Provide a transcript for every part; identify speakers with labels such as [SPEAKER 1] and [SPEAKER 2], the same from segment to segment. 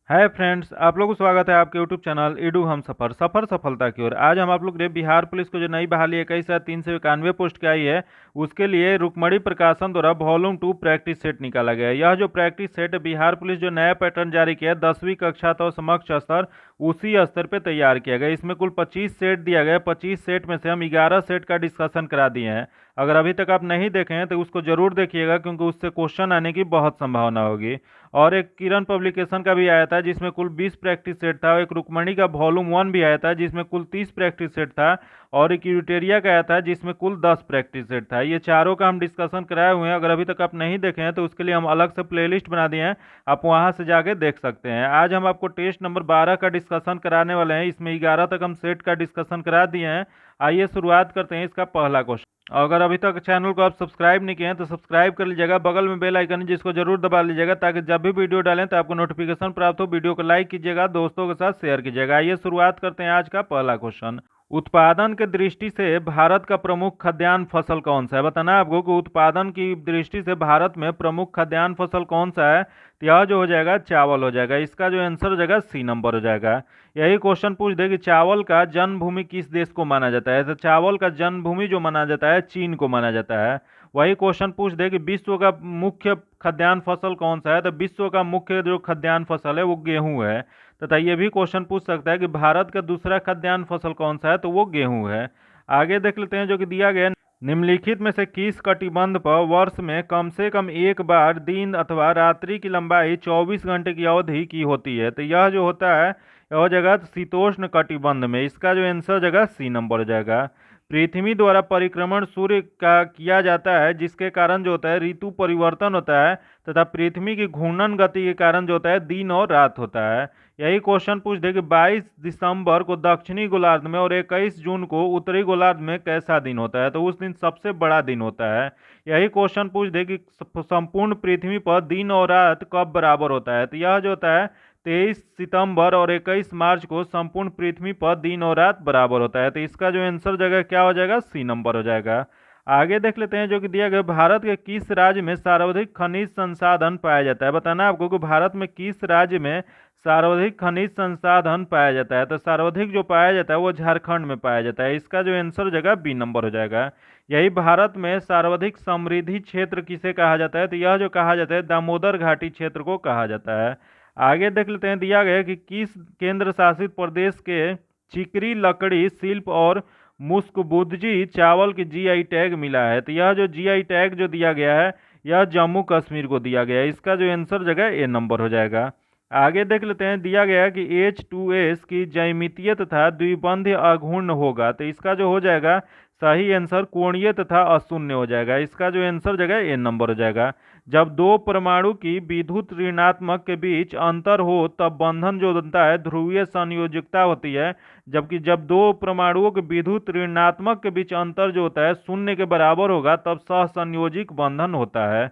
[SPEAKER 1] Hi friends, आप लोगों को स्वागत है आपके यूट्यूब चैनल ईडू हम सफर सफर सफलता की ओर। आज हम आप लोग ने बिहार पुलिस को जो नई बहाली 21,391 पोस्ट की आई है उसके लिए रुकमणी प्रकाशन द्वारा वॉल्यूम 2 प्रैक्टिस सेट निकाला गया है। यह जो प्रैक्टिस सेट बिहार पुलिस जो नया पैटर्न जारी किया है 10वीं कक्षा तो समक्ष स्तर उसी स्तर पे तैयार किया गया। इसमें कुल 25 सेट दिया गया है। 25 सेट में से हम 11 सेट का डिस्कशन करा दिए हैं। अगर अभी तक आप नहीं देखे हैं तो उसको जरूर देखिएगा, क्योंकि उससे क्वेश्चन आने की बहुत संभावना होगी। और एक किरण पब्लिकेशन का भी आया था जिसमें कुल 20 प्रैक्टिस सेट था। एक रुकमणी का वॉल्यूम 1 भी आया था जिसमें कुल 30 प्रैक्टिस सेट था। और एक यूटेरिया का आया था जिसमें कुल 10 प्रैक्टिस सेट था। ये चारों का हम डिस्कशन कराए हुए हैं। अगर अभी तक आप नहीं देखे हैं तो उसके लिए हम अलग से प्लेलिस्ट बना दिए हैं, आप वहां से जाके देख सकते हैं। आज हम आपको टेस्ट नंबर 12 का डिस्कशन कराने वाले हैं। इसमें 11 तक हम सेट का डिस्कशन करा दिए हैं। आइए शुरुआत करते हैं इसका पहला क्वेश्चन। अगर अभी तक चैनल को आप सब्सक्राइब नहीं किए हैं तो सब्सक्राइब कर लीजिएगा। बगल में बेल आइकन है जिसको जरूर दबा लीजिएगा ताकि जब भी वीडियो डालें तो आपको नोटिफिकेशन प्राप्त हो। वीडियो को लाइक कीजिएगा, दोस्तों के साथ शेयर कीजिएगा। आइए शुरुआत करते हैं आज का पहला क्वेश्चन। उत्पादन के दृष्टि से भारत का प्रमुख खाद्यान्न फसल कौन सा है? बताना है आपको कि उत्पादन की दृष्टि से भारत में प्रमुख खाद्यान्न फसल कौन सा है। तो यह जो हो जाएगा चावल हो जाएगा। इसका जो आंसर हो जाएगा सी नंबर हो जाएगा। यही क्वेश्चन पूछ दे कि चावल का जन्मभूमि किस देश को माना जाता है, तो चावल का जन्मभूमि जो माना जाता है चीन को माना जाता है। वही क्वेश्चन पूछ दे कि विश्व का मुख्य खाद्यान्न फसल कौन सा है, तो विश्व का मुख्य जो खाद्यान्न फसल है वो गेहूं है। तथा ये भी क्वेश्चन पूछ सकता है कि भारत का दूसरा खाद्यान्न फसल कौन सा है, तो वो गेहूं है। आगे देख लेते हैं जो कि दिया गया निम्नलिखित में से किस कटिबंध पर वर्ष में कम से कम एक बार दिन अथवा रात्रि की लंबाई 24 घंटे की अवधि की होती है। तो यह जो होता है यह हो जाएगा शीतोष्ण कटिबंध में। इसका जो आंसर हो जाएगा सी नंबर हो जाएगा। पृथ्वी द्वारा परिक्रमण सूर्य का किया जाता है जिसके कारण जो होता है ऋतु परिवर्तन होता है, तथा पृथ्वी की घूर्णन गति के कारण जो होता है दिन और रात होता है। यही क्वेश्चन पूछ दे कि 22 दिसंबर को दक्षिणी गोलार्ध में और 21 जून को उत्तरी गोलार्ध में कैसा दिन होता है, तो उस दिन सबसे बड़ा दिन होता है। यही क्वेश्चन पूछ दे कि संपूर्ण पृथ्वी पर दिन और रात कब बराबर होता है, तो यह जो होता है 23 सितंबर और 21 मार्च को संपूर्ण पृथ्वी पर दिन और रात बराबर होता है। तो इसका जो आंसर जगह क्या हो जाएगा सी नंबर हो जाएगा। आगे देख लेते हैं जो कि दिया गया भारत के किस राज्य में सर्वाधिक खनिज संसाधन पाया जाता है। बताना है आपको कि भारत में किस राज्य में सर्वाधिक खनिज संसाधन पाया जाता है। तो सर्वाधिक जो पाया जाता है वो झारखंड में पाया जाता है। इसका जो आंसर हो जाएगा बी नंबर हो जाएगा। यही भारत में सर्वाधिक समृद्धि क्षेत्र किसे कहा जाता है, तो यह जो कहा जाता है दामोदर घाटी क्षेत्र को कहा जाता है। आगे देख लेते हैं दिया गया कि किस केंद्र शासित प्रदेश के चिकरी लकड़ी शिल्प और मुस्कबुद्जी चावल की जीआई टैग मिला है। तो यह जो जीआई टैग जो दिया गया है यह जम्मू कश्मीर को दिया गया है। इसका जो आंसर जगह ए नंबर हो जाएगा। आगे देख लेते हैं दिया गया कि H2S की ज्यामितीय तथा द्विबंध्य अघूर्ण होगा। तो इसका जो हो जाएगा सही आंसर कोणीय तथा अशून्य हो जाएगा। इसका जो आंसर जगह ए नंबर हो जाएगा। जब दो परमाणु की विद्युत ऋणात्मक के बीच अंतर हो तब बंधन जो बनता है ध्रुवीय संयोजकता होती है। जबकि जब दो परमाणुओं के विद्युत ऋणात्मक के बीच अंतर जो होता है शून्य के बराबर होगा तब सहसंयोजिक बंधन होता है।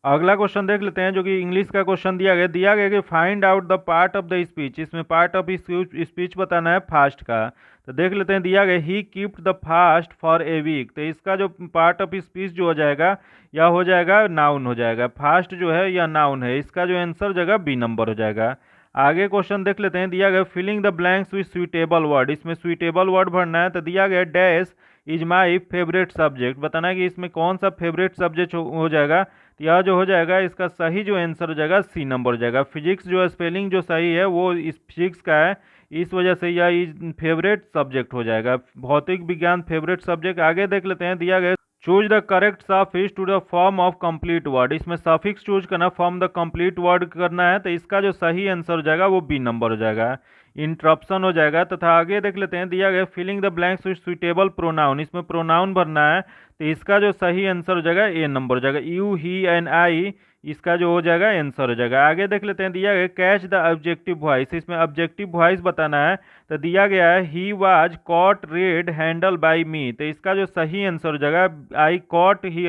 [SPEAKER 1] अगला क्वेश्चन देख लेते हैं जो कि इंग्लिश का क्वेश्चन दिया गया कि find out the part of the speech. इसमें पार्ट ऑफ स्पीच बताना है फास्ट का। तो देख लेते हैं दिया गया he keeped the fast for a week. तो इसका जो पार्ट ऑफ स्पीच जो हो जाएगा यह हो जाएगा नाउन हो जाएगा। फास्ट जो है यह नाउन है। इसका जो आंसर हो जाएगा बी नंबर हो जाएगा। आगे क्वेश्चन देख लेते हैं दिया गया filling the blanks with suitable word. इसमें सुइटेबल वर्ड भरना है। तो दिया गया dash is my favourite subject. बताना है कि इसमें कौन सा फेवरेट सब्जेक्ट हो जाएगा। तो यह जो हो जाएगा इसका सही जो आंसर हो जाएगा सी नंबर हो जाएगा। फिजिक्स जो स्पेलिंग जो सही है वो इस फिजिक्स का है, इस वजह से यह फेवरेट सब्जेक्ट हो जाएगा। भौतिक विज्ञान फेवरेट सब्जेक्ट। आगे देख लेते हैं दिया गया choose the correct suffix to the form of complete word. इसमें सफिक्स चूज करना, फॉर्म द कंप्लीट वर्ड करना है। तो इसका जो सही आंसर हो जाएगा वो बी नंबर हो जाएगा। इंटरप्शन हो जाएगा। तथा आगे देख लेते हैं दिया गया filling the blanks with suitable pronoun. इसमें प्रोनाउन भरना है। तो इसका जो सही आंसर हो जाएगा ए नंबर हो जाएगा। यू ही एंड आई इसका जो हो जाएगा आंसर हो जाएगा। आगे देख लेते हैं दिया गया कैच द ऑब्जेक्टिव वॉइस। इसमें ऑब्जेक्टिव वॉइस बताना है। तो दिया गया है he was caught red handed by me. तो इसका जो सही आंसर हो जाएगा आई कॉट ही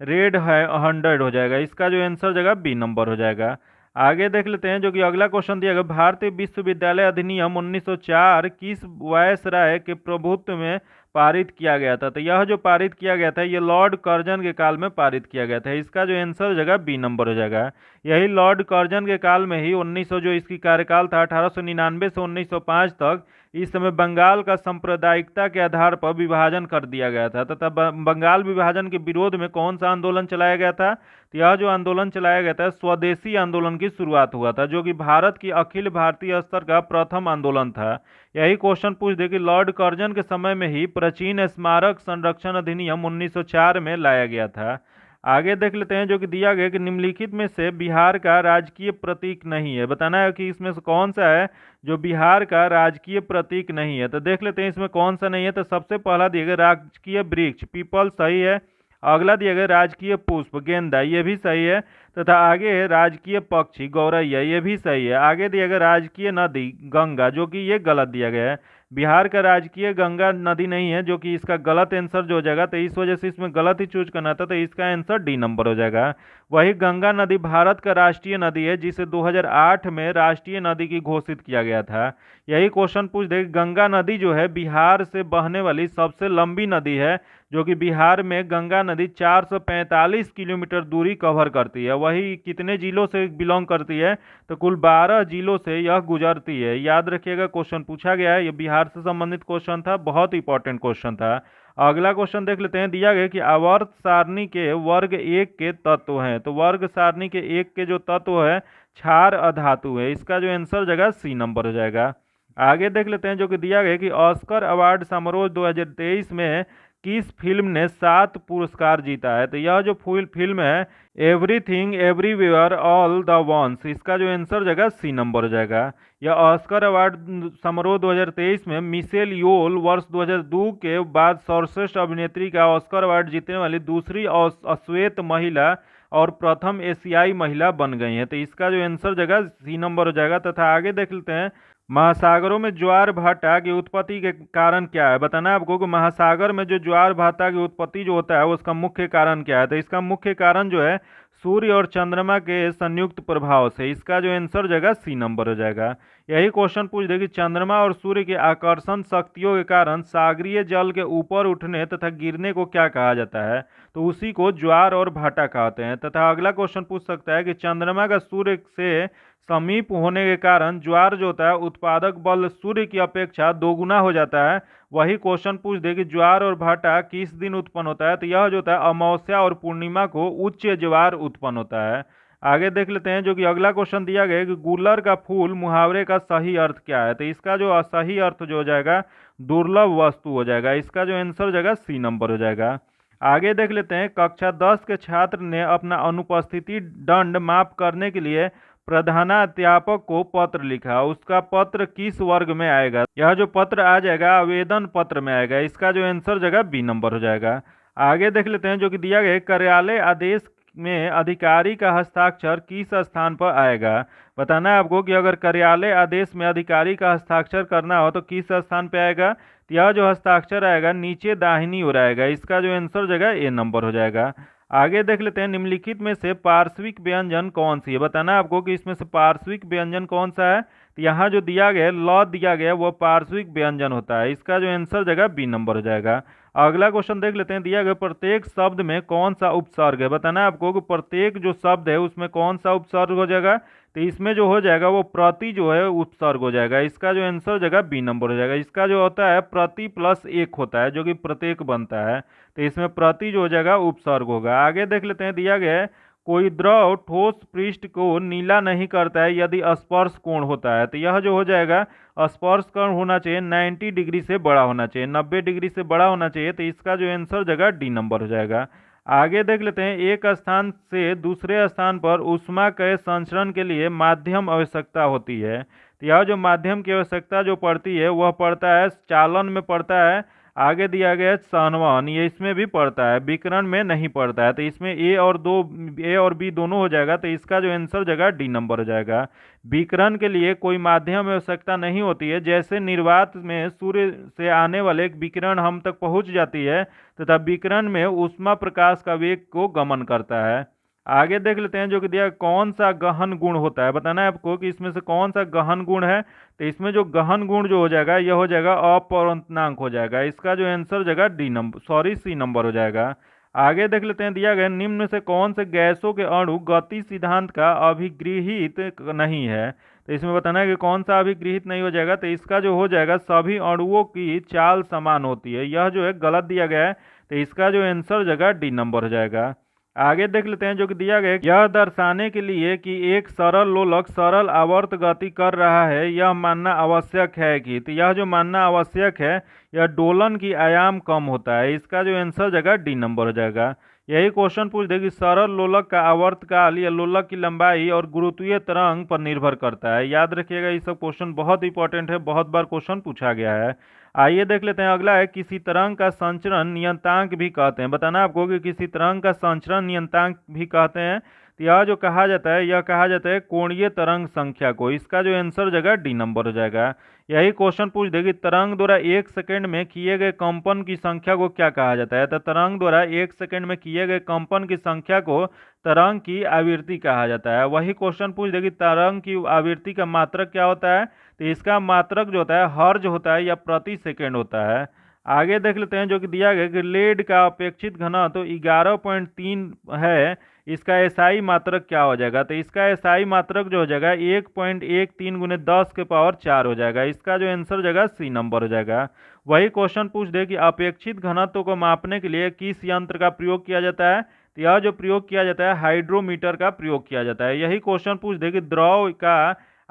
[SPEAKER 1] रेड 100 हो जाएगा। इसका जो आंसर हो जाएगा बी नंबर हो जाएगा। आगे देख लेते हैं जो कि अगला क्वेश्चन दिया गया भारतीय विश्वविद्यालय अधिनियम 1904 किस वायसराय के प्रभुत्व में पारित किया गया था। तो यह जो पारित किया गया था ये लॉर्ड कर्जन के काल में पारित किया गया था। इसका जो आंसर हो जाएगा बी नंबर हो जाएगा। यही लॉर्ड कर्जन के काल में ही 1900 जो इसकी कार्यकाल था 1899 से 1905 तक, इस समय बंगाल का सांप्रदायिकता के आधार पर विभाजन कर दिया गया था तथा बंगाल विभाजन के विरोध में कौन सा आंदोलन चलाया गया था? तो यह जो आंदोलन चलाया गया था स्वदेशी आंदोलन की शुरुआत हुआ था, जो कि भारत की अखिल भारतीय स्तर का प्रथम आंदोलन था। यही क्वेश्चन पूछ दे कि लॉर्ड कर्जन के समय में ही प्राचीन स्मारक संरक्षण अधिनियम 1904 में लाया गया था। आगे देख लेते हैं जो कि दिया गया कि निम्नलिखित में से बिहार का राजकीय प्रतीक नहीं है। बताना है कि इसमें से कौन सा है जो बिहार का राजकीय प्रतीक नहीं है। तो देख लेते हैं इसमें कौन सा नहीं है। तो सबसे पहला दिया गया राजकीय वृक्ष पीपल, सही है। अगला दिया गया राजकीय पुष्प गेंदा, ये भी सही है। तथा आगे है राजकीय पक्षी गौरैया, ये भी सही है। आगे दिया गया राजकीय नदी गंगा, जो कि ये गलत दिया गया है। बिहार का राजकीय गंगा नदी नहीं है, जो कि इसका गलत आंसर जो हो जाएगा। तो इस वजह से इसमें गलत ही चूज करना था, तो इसका आंसर डी नंबर हो जाएगा। वही गंगा नदी भारत का राष्ट्रीय नदी है, जिसे 2008 में राष्ट्रीय नदी की घोषित किया गया था। यही क्वेश्चन पूछ दे गंगा नदी जो है बिहार से बहने वाली सबसे लंबी नदी है, जो कि बिहार में गंगा नदी 445 किलोमीटर दूरी कवर करती है। वही कितने जिलों से बिलोंग करती है? तो कुल 12 जिलों से यह गुजरती है। याद रखिएगा क्वेश्चन पूछा गया है, ये बिहार से संबंधित क्वेश्चन था, बहुत इंपॉर्टेंट क्वेश्चन था। अगला क्वेश्चन देख लेते हैं। दिया गया कि आवर्त सारणी के वर्ग एक के तत्व हैं। तो वर्ग सारणी के एक के जो तत्व है क्षार अधातु है। इसका जो आंसर जगह सी नंबर हो जाएगा। आगे देख लेते हैं जो कि दिया गया कि ऑस्कर अवार्ड समारोह 2023 में किस फिल्म ने 7 पुरस्कार जीता है? तो यह जो फिल्म है everything everywhere all the ones, इसका जो आंसर जगह सी नंबर हो जाएगा। यह ऑस्कर अवार्ड समारोह 2023 में मिशेल योल वर्ष 2002 के बाद सर्वश्रेष्ठ अभिनेत्री का ऑस्कर अवार्ड जीतने वाली दूसरी अश्वेत महिला और प्रथम एशियाई महिला बन गई है। तो इसका जो आंसर जगह सी नंबर हो जाएगा। तथा आगे देख लेते हैं महासागरों में ज्वार भाटा की उत्पत्ति के कारण क्या है? बताना है आपको कि महासागर में जो ज्वार भाटा की उत्पत्ति जो होता है उसका मुख्य कारण क्या है? तो इसका मुख्य कारण जो है सूर्य और चंद्रमा के संयुक्त प्रभाव से। इसका जो आंसर जगह सी नंबर हो जाएगा। यही क्वेश्चन पूछ दे कि चंद्रमा और सूर्य के आकर्षण शक्तियों के कारण सागरीय जल के ऊपर उठने तथा गिरने को क्या कहा जाता है? तो उसी को ज्वार और भाटा कहते हैं। तथा अगला क्वेश्चन पूछ सकता है कि चंद्रमा का सूर्य से समीप होने के कारण ज्वार जो होता है उत्पादक बल सूर्य की अपेक्षा दोगुना हो जाता है। वही क्वेश्चन पूछ दे कि ज्वार और भाटा किस दिन उत्पन्न होता है? तो यह जो होता है अमावस्या और पूर्णिमा को उच्च ज्वार उत्पन्न होता है। आगे देख लेते हैं जो कि अगला क्वेश्चन दिया गया है कि गुलर का फूल मुहावरे का सही अर्थ क्या है? तो इसका जो सही अर्थ जो हो जाएगा दुर्लभ वस्तु हो जाएगा। इसका जो आंसर जगह सी नंबर हो जाएगा। आगे देख लेते हैं कक्षा 10 के छात्र ने अपना अनुपस्थिति दंड माफ करने के लिए प्रधानाध्यापक को पत्र लिखा। उसका पत्र किस वर्ग में आएगा? यह जो पत्र आ जाएगा आवेदन पत्र में आएगा। इसका जो आंसर जगह बी नंबर हो जाएगा। आगे देख लेते हैं जो कि दिया गया है कार्यालय आदेश में अधिकारी का हस्ताक्षर किस स्थान पर आएगा? बताना है आपको कि अगर कार्यालय आदेश में अधिकारी का हस्ताक्षर करना हो तो किस स्थान पर आएगा? तो यह जो हस्ताक्षर आएगा नीचे दाहिनी ओर आएगा। इसका जो आंसर जगह ए नंबर हो जाएगा। आगे देख लेते हैं निम्नलिखित में से पार्श्विक व्यंजन कौन सी है? बताना है आपको कि इसमें से पार्श्विक व्यंजन कौन सा है। तो यहाँ जो दिया गया ल दिया गया वो पार्श्विक व्यंजन होता है। इसका जो आंसर जगह बी नंबर हो जाएगा। अगला क्वेश्चन देख लेते हैं। दिया गया प्रत्येक शब्द में कौन सा उपसर्ग है? बताना है आपको कि प्रत्येक जो शब्द है उसमें कौन सा उपसर्ग हो जाएगा। तो इसमें जो हो जाएगा वो प्रति जो है उपसर्ग हो जाएगा। इसका जो आंसर जगह बी नंबर हो जाएगा। इसका जो होता है प्रति प्लस एक होता है जो कि प्रत्येक बनता है। तो इसमें प्रति जो हो जाएगा उपसर्ग होगा। आगे देख लेते हैं। दिया गया है कोई द्रव ठोस पृष्ठ को नीला नहीं करता है यदि स्पर्श कोण होता है। तो यह जो हो जाएगा स्पर्श कोण होना चाहिए 90 डिग्री से बड़ा होना चाहिए, 90 डिग्री से बड़ा होना चाहिए। तो इसका जो आंसर जगह डी नंबर हो जाएगा। आगे देख लेते हैं। एक स्थान से दूसरे स्थान पर ऊष्मा के संचरण के लिए माध्यम आवश्यकता होती है। तो यह जो माध्यम की आवश्यकता जो पड़ती है वह पड़ता है चालन में पड़ता है। आगे दिया गया है संवहन, ये इसमें भी पड़ता है, विकिरण में नहीं पड़ता है। तो इसमें ए और बी दोनों हो जाएगा। तो इसका जो आंसर जगह डी नंबर हो जाएगा। विकिरण के लिए कोई माध्यम आवश्यकता नहीं होती है। जैसे निर्वात में सूर्य से आने वाले विकिरण हम तक पहुंच जाती है तथा विकिरण में ऊष्मा प्रकाश का वेग को गमन करता है। आगे देख लेते हैं जो कि दिया कौन सा गहन गुण होता है, बताना है आपको कि इसमें से कौन सा गहन गुण है। तो इसमें जो गहन गुण जो हो जाएगा यह हो जाएगा अपवर्तनांक हो जाएगा। इसका जो आंसर हो जाएगा D number, sorry C number हो जाएगा। आगे देख लेते हैं दिया गया निम्न में से कौन से गैसों के अणु गति सिद्धांत का अभिगृहित नहीं है। तो इसमें बताना है कि कौन सा अभिगृहित नहीं हो जाएगा। तो इसका जो हो जाएगा सभी अणुओं की चाल समान होती है, यह जो है गलत दिया गया है। तो इसका जो आंसर हो जाएगा डी नंबर हो जाएगा। आगे देख लेते हैं जो कि दिया गया है यह दर्शाने के लिए कि एक सरल लोलक सरल आवर्त गति कर रहा है यह मानना आवश्यक है कि, तो यह जो मानना आवश्यक है यह डोलन की आयाम कम होता है। इसका जो आंसर हो जाएगा डी नंबर हो जाएगा। यही क्वेश्चन पूछ दे कि सरल लोलक का आवर्तकाल या लोलक की लंबाई और गुरुत्वीय तरंग पर निर्भर करता है। याद रखिएगा ये सब क्वेश्चन बहुत इंपॉर्टेंट है, बहुत बार क्वेश्चन पूछा गया है। आइए देख लेते हैं अगला है किसी तरंग का संचरण नियतांक भी कहते हैं। बताना आपको कि किसी तरंग का संचरण नियतांक भी कहते हैं। तो यह जो कहा जाता है यह कहा जाता है कोणीय तरंग संख्या को। इसका जो आंसर हो जाएगा डी नंबर हो जाएगा। यही क्वेश्चन पूछ देगी तरंग द्वारा एक सेकंड में किए गए कंपन की संख्या को क्या कहा जाता है। तो तरंग द्वारा एक सेकंड में किए गए कंपन की संख्या को तरंग की आवृत्ति कहा जाता है। वही क्वेश्चन पूछ देगी तरंग की आवृत्ति का मात्रक क्या होता है। तो इसका मात्रक जो होता है हर्ज होता है या प्रति सेकंड होता है। आगे देख लेते हैं जो कि दिया गया कि लेड का अपेक्षित घनत्व तो 11.3 है, इसका एसआई मात्रक क्या हो जाएगा। तो इसका एसआई मात्रक जो हो जाएगा 1.13 गुने 10 के पावर 4 हो जाएगा। इसका जो आंसर हो जाएगा सी नंबर हो जाएगा। वही क्वेश्चन पूछ दे कि अपेक्षित घनत्व को मापने के लिए किस यंत्र का प्रयोग किया जाता है। तो यह जो प्रयोग किया जाता है हाइड्रोमीटर का प्रयोग किया जाता है। यही क्वेश्चन पूछ दे कि द्रव का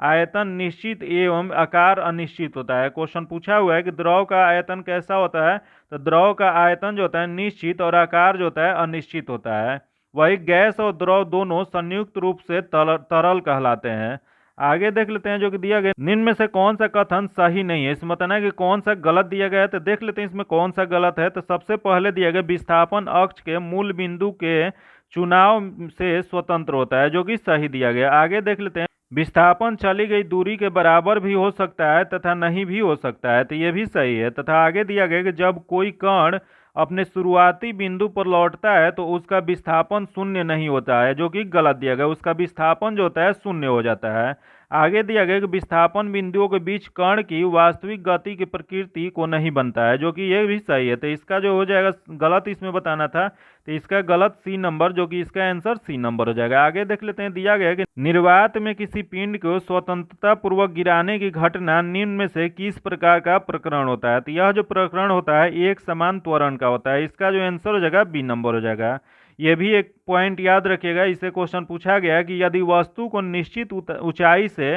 [SPEAKER 1] आयतन निश्चित एवं आकार अनिश्चित होता है। क्वेश्चन पूछा हुआ है कि द्रव का आयतन कैसा होता है। तो द्रव का आयतन जो होता है निश्चित और आकार जो होता है अनिश्चित होता है। वही गैस और द्रव दोनों संयुक्त रूप से तरल कहलाते हैं। आगे देख लेते हैं जो कि दिया गया निम्न में से कौन सा कथन सही नहीं है। इसमें बताना है कि कौन सा गलत दिया गया है। तो देख लेते हैं इसमें कौन सा गलत है। तो सबसे पहले दिया गया विस्थापन अक्ष के मूल बिंदु के चुनाव से स्वतंत्र होता है, जो कि सही दिया गया। आगे देख लेते हैं विस्थापन चली गई दूरी के बराबर भी हो सकता है तथा नहीं भी हो सकता है, तो ये भी सही है। तथा आगे दिया गया कि जब कोई कण अपने शुरुआती बिंदु पर लौटता है तो उसका विस्थापन शून्य नहीं होता है, जो कि गलत दिया गया। उसका विस्थापन जो होता है शून्य हो जाता है। आगे दिया गया कि विस्थापन बिंदुओं के बीच कण की वास्तविक गति की प्रकृति को नहीं बनता है, जो कि ये भी सही है। तो इसका जो हो जाएगा गलत इसमें बताना था, तो इसका गलत सी नंबर, जो कि इसका आंसर सी नंबर हो जाएगा। आगे देख लेते हैं दिया गया कि निर्वात में किसी पिंड को स्वतंत्रता पूर्वक गिराने की घटना निम्न में से किस प्रकार का प्रकरण होता है। तो यह जो प्रकरण होता है एक समान त्वरण का होता है। इसका जो आंसर हो जाएगा बी नंबर हो जाएगा। यह भी एक पॉइंट याद रखिएगा, इससे क्वेश्चन पूछा गया कि यदि वस्तु को निश्चित ऊंचाई से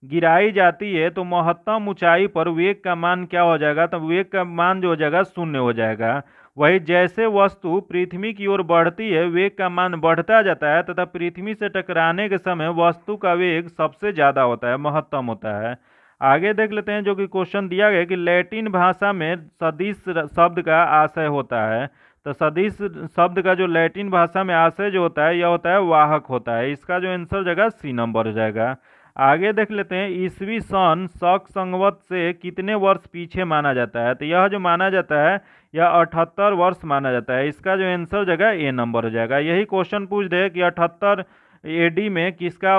[SPEAKER 1] गिराई जाती है तो महत्तम ऊंचाई पर वेग का मान क्या हो जाएगा। तो वेग का मान जो हो जाएगा शून्य हो जाएगा। वही जैसे वस्तु पृथ्वी की ओर बढ़ती है वेग का मान बढ़ता जाता है तथा पृथ्वी से टकराने के समय वस्तु का वेग सबसे ज्यादा होता है, महत्तम होता है। आगे देख लेते हैं जो कि क्वेश्चन दिया गया कि लैटिन भाषा में सदिश शब्द का आशय होता है। तो सदिश शब्द का जो लैटिन भाषा में आशय जो होता है यह होता है वाहक होता है। इसका जो आंसर हो जाएगा सी नंबर हो जाएगा। आगे देख लेते हैं ईसवी सन शक संवत से कितने वर्ष पीछे माना जाता है। तो यह जो माना जाता है यह 78 वर्ष माना जाता है। इसका जो आंसर हो जाएगा ए नंबर हो जाएगा। यही क्वेश्चन पूछ दे कि 78 एडी में किसका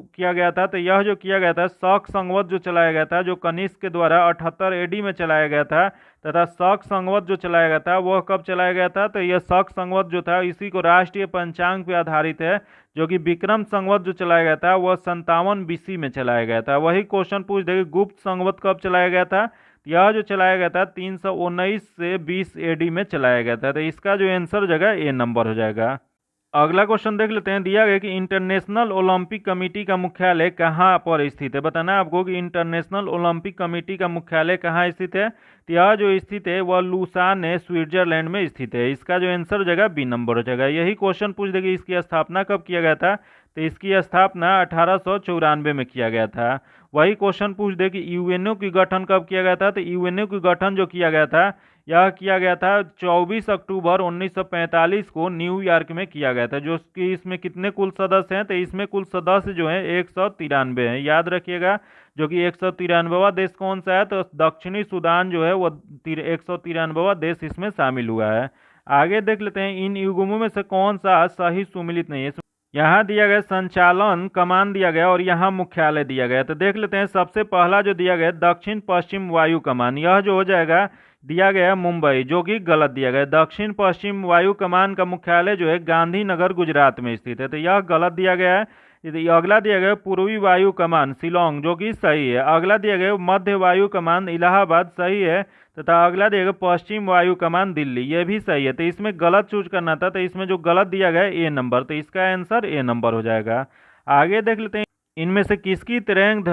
[SPEAKER 1] किया गया था। तो यह जो किया गया था शक संवत जो चलाया गया था, जो कनिष्क के द्वारा 78 एडी में चलाया गया था, तथा शक संवत जो चलाया गया था वह कब चलाया गया था। तो यह शक संवत जो था इसी को राष्ट्रीय पंचांग पे आधारित है, जो कि विक्रम संवत जो चलाया गया था वह 57 बीसी में चलाया गया था। वही क्वेश्चन पूछ देगी गुप्त संवत कब चलाया गया था। यह जो चलाया गया था 319 से 20 एडी में चलाया गया था। तो इसका जो आंसर हो जाएगा ए नंबर हो जाएगा। अगला क्वेश्चन देख लेते हैं। दिया गया कि इंटरनेशनल ओलंपिक कमेटी का मुख्यालय कहाँ पर स्थित है। बताना है आपको कि इंटरनेशनल ओलंपिक कमेटी का मुख्यालय कहाँ स्थित है। तो यह जो स्थित है वह लूसान है, स्विट्जरलैंड में स्थित है। इसका जो आंसर हो जाएगा बी नंबर हो जाएगा। यही क्वेश्चन पूछ देगी इसकी स्थापना कब किया गया था। तो इसकी स्थापना 1894 में किया गया था। वही क्वेश्चन पूछ दे कि यूएनओ की गठन कब किया गया था। तो यूएनओ की गठन जो किया गया था यह किया गया था 24 अक्टूबर 1945 को न्यूयॉर्क में किया गया था। जो कि इसमें कितने कुल सदस्य हैं। तो इसमें कुल सदस्य जो हैं 193 हैं। याद रखिएगा जो कि 193वां देश कौन सा है। तो दक्षिणी सूडान जो है वो 193वां देश इसमें शामिल हुआ है। आगे देख लेते हैं इन युग्मों में से कौन सा सही सुमिलित नहीं है। यहाँ दिया गया संचालन कमान दिया गया और यहाँ मुख्यालय दिया गया। तो देख लेते हैं, सबसे पहला जो दिया गया दक्षिण पश्चिम वायु कमान, यह जो हो जाएगा दिया गया मुंबई, जो कि गलत दिया गया। दक्षिण पश्चिम वायु कमान का मुख्यालय जो है गांधीनगर गुजरात में स्थित है, तो यह गलत दिया गया है। अगला दिया गया पूर्वी वायु कमान शिलोंग, जो कि सही है। अगला दिया गया मध्य वायु कमान इलाहाबाद, सही है। तथा अगला दिया गया पश्चिम वायु कमान दिल्ली, ये भी सही है। तो इसमें गलत चूज करना था, तो इसमें जो गलत दिया गया है ए नंबर, तो इसका आंसर ए नंबर हो जाएगा। आगे देख लेते हैं, इनमें से किसकी तरंग